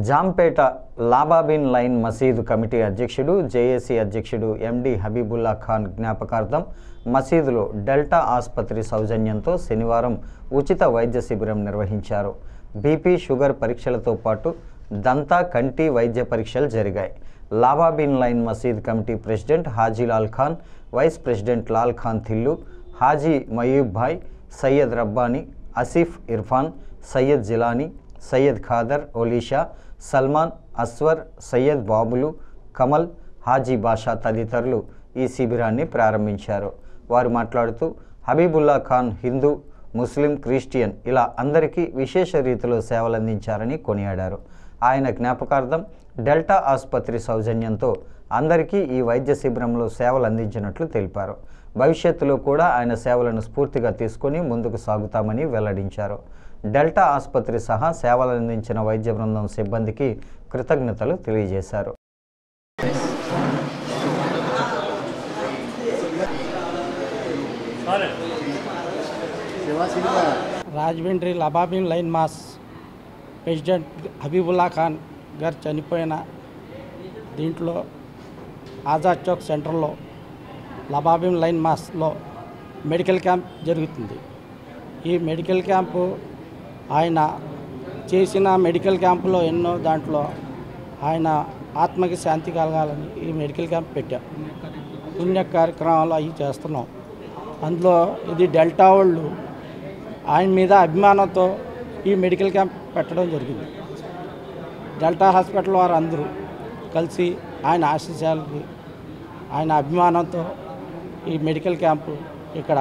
Jampeta లాబాబిన్ line మసీదు committee అధ్యక్షుడు JAC అధ్యక్షుడు ఎండి హబీబుల్లా ఖాన్ జ్ఞాపకార్థం మసీదులో డెల్టా ఆసుపత్రి సౌజన్యంతో శనివారం ఉచిత వైద్య శిబిరం నిర్వహించారు. బీపీ, షుగర్ పరీక్షలతో పాటు దంత, కంటి వైద్య పరీక్షలు జరిగాయి. లాబాబిన్ line Masjid committee president Haji Lal Khan, vice president Lal Khan థిల్లు, హాజీ మయూబ్ భాయ్, సయ్యద్ రబ్బానీ, ఆసిఫ్ ఇర్ఫాన్, సయ్యద్ జిలానీ, సయ్యద్ ఖాదర్ ఒలీషా, సల్మాన్, అస్వర్, సయ్యద్ బాబులు, కమల్, హాజీ బాషా తదితరులు ఈ శిబిరాన్ని ప్రారంభించారు. వారు మాట్లాడుతూ హబీబుల్లా ఖాన్ హిందూ, ముస్లిం, క్రిస్టియన్ ఇలా అందరికీ విశేష రీతిలో సేవలందించారని కొనియాడారు. ఆయన జ్ఞాపకార్థం డెల్టా ఆసుపత్రి సౌజన్యంతో అందరికీ ఈ వైద్య శిబిరంలో సేవలు అందించినట్లు తెలిపారు. భవిష్యత్తులో కూడా ఆయన సేవలను స్ఫూర్తిగా తీసుకొని ముందుకు సాగుతామని వెల్లడించారు. డెల్టా ఆసుపత్రి సహా సేవలందించిన వైద్య బృందం సిబ్బందికి కృతజ్ఞతలు తెలియజేశారు. రాజమండ్రి లాబాబిన్ లైన్ మాస్ ప్రెసిడెంట్ హబీబుల్లా ఖాన్ గారు చనిపోయిన దీంట్లో ఆజాద్ చౌక్ సెంటర్లో లాబాబిన్ లైన్ మాస్లో మెడికల్ క్యాంప్ జరుగుతుంది. ఈ మెడికల్ క్యాంపు ఆయన చేసిన మెడికల్ క్యాంపులో ఎన్నో దాంట్లో ఆయన ఆత్మకి శాంతి కలగాలని ఈ మెడికల్ క్యాంప్ పెట్టాం. పుణ్య కార్యక్రమాలు అవి చేస్తున్నాం. అందులో ఇది డెల్టా వాళ్ళు ఆయన మీద అభిమానంతో ఈ మెడికల్ క్యాంప్ పెట్టడం జరిగింది. డెల్టా హాస్పిటల్ వారు అందరూ కలిసి ఆయన ఆశీస్సులకి ఆయన అభిమానంతో ఈ మెడికల్ క్యాంపు ఇక్కడ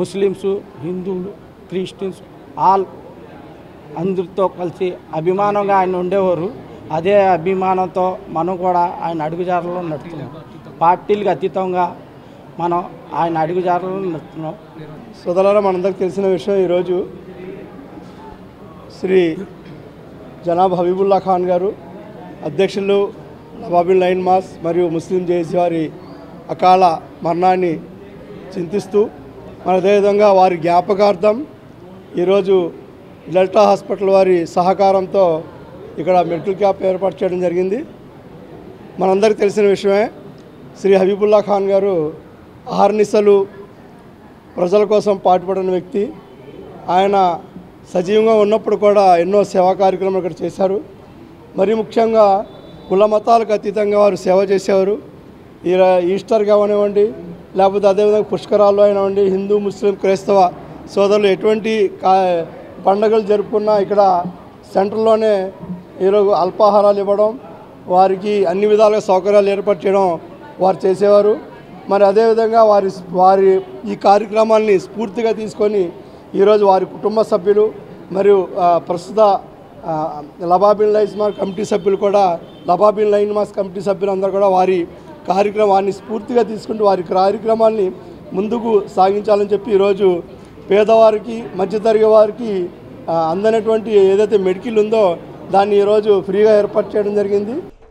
ముస్లిమ్స్, హిందువులు, క్రిస్టియన్స్ ఆల్ అందరితో కలిసి అభిమానంగా ఆయన ఉండేవారు. అదే అభిమానంతో మనం కూడా ఆయన అడుగుజాడలో నడుస్తున్నాం. పార్టీలకు అతీతంగా మనం ఆయన అడుగుజాడలో నడుస్తున్నాం. సోదరులారా, మనందరికీ తెలిసిన విషయం, ఈరోజు శ్రీ జనాబ్ హబీబుల్లా ఖాన్ గారు అధ్యక్షులు లాబాబిన్ లైన్ మాస్ మరియు ముస్లిం జేఏసీ వారి అకాల మరణాన్ని చింతిస్తూ మన అదేవిధంగా వారి జ్ఞాపకార్థం ఈరోజు డెల్టా హాస్పిటల్ వారి సహకారంతో ఇక్కడ మెడికల్ క్యాంప్ ఏర్పాటు చేయడం జరిగింది. మనందరికీ తెలిసిన విషయమే, శ్రీ హబీబుల్లా ఖాన్ గారు అహర్నిశలు ప్రజల కోసం పాటుపడిన వ్యక్తి. ఆయన సజీవంగా ఉన్నప్పుడు కూడా ఎన్నో సేవా కార్యక్రమాలు ఇక్కడ చేశారు. మరి ముఖ్యంగా కుల మతాలకు అతీతంగా వారు సేవ చేసేవారు. ఈస్టర్ కానివ్వండి, లేకపోతే అదేవిధంగా పుష్కరాల్లో అయినవ్వండి, హిందూ, ముస్లిం, క్రైస్తవ సోదరులు ఎటువంటి పండుగలు జరుపుకున్నా ఇక్కడ సెంటర్లోనే ఈరోజు అల్పాహారాలు ఇవ్వడం, వారికి అన్ని విధాలుగా సౌకర్యాలు ఏర్పాటు చేయడం వారు చేసేవారు. మరి అదేవిధంగా వారి ఈ కార్యక్రమాల్ని స్ఫూర్తిగా తీసుకొని ఈరోజు వారి కుటుంబ సభ్యులు మరియు ప్రస్తుత లాబాబిన్ లైన్ మాస్ కమిటీ సభ్యులు కూడా లాబాబిన్ లైన్ మాస్ కమిటీ సభ్యులందరూ కూడా వారి కార్యక్రమాన్ని స్ఫూర్తిగా తీసుకుంటూ వారి కార్యక్రమాన్ని ముందుకు సాగించాలని చెప్పి ఈరోజు పేదవారికి, మధ్యతరగతి వారికి అందనటువంటి ఏదైతే మెడికల్ ఉందో దాన్ని ఈరోజు ఫ్రీగా ఏర్పాటు చేయడం జరిగింది.